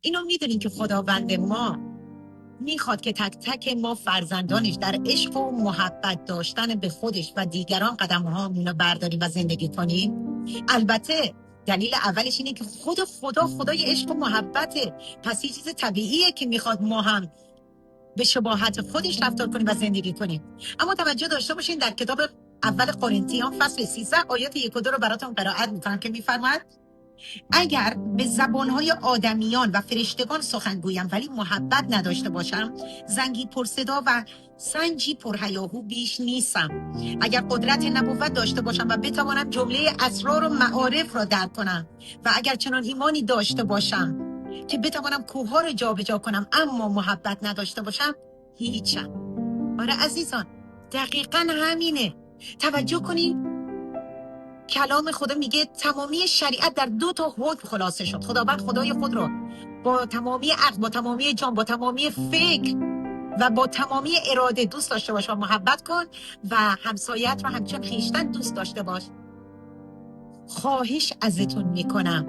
اینو میدونین که خداوند ما میخواد که تک تک ما فرزندانش در عشق و محبت داشتن به خودش و دیگران قدم هامون رو برداریم و زندگی کنیم. البته دلیل اولش اینه که خدای عشق و محبته، پس یه چیز طبیعیه که میخواد ما هم به شباهت خودش رفتار کنیم و زندگی کنیم. اما توجه داشته باشین در کتاب اول قرنتیان فصل 13 آیات 1 و 2 رو براتون قرائت میکنم که میفرماید اگر به زبانهای آدمیان و فرشتگان سخن گویم ولی محبت نداشته باشم، زنگی پرصدا و سنجی پرهیاهو بیش نیستم. اگر قدرت نبوت داشته باشم و بتوانم جمله اسرار و معارف را درک کنم و اگر چنان ایمانی داشته باشم که بتوانم کوهها رو جابجا کنم اما محبت نداشته باشم، هیچم. آره عزیزان، دقیقاً همینه. توجه کنین کلام خدا میگه تمامی شریعت در 2 حکم خلاصه شد. خداوند خدای خود رو با تمامی عقل، با تمامی جان، با تمامی فکر و با تمامی اراده دوست داشته باش و محبت کن و همسایت رو همچون خویشتن دوست داشته باش. خواهش ازتون میکنم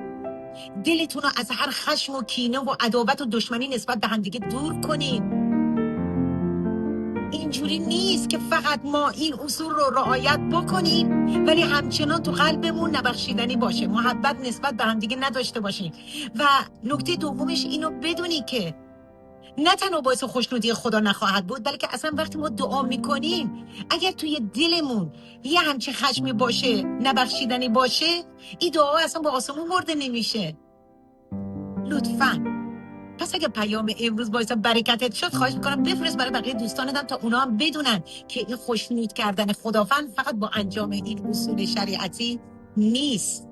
دلتون رو از هر خشم و کینه و عداوت و دشمنی نسبت به همدیگه دور کنین. اینجوری نیست که فقط ما این اصول رو رعایت بکنیم ولی همچنان تو قلبمون نبخشیدنی باشه، محبت نسبت به همدیگه نداشته باشیم. و نکته دومش اینو بدونی که نه تنها باعث خوشنودی خدا نخواهد بود، بلکه اصلا وقتی ما دعا میکنیم اگر توی دلمون یه همچین خشمی باشه، نبخشیدنی باشه، این دعا اصلا با آسمون برده نمیشه. لطفاً پس اگه پیام امروز باعث برکتت شد، خواهش میکنم بفرست برای بقیه دوستانتم تا اونا هم بدونن که این خوشنود کردن خداوند فقط با انجام این اصول شریعتی نیست.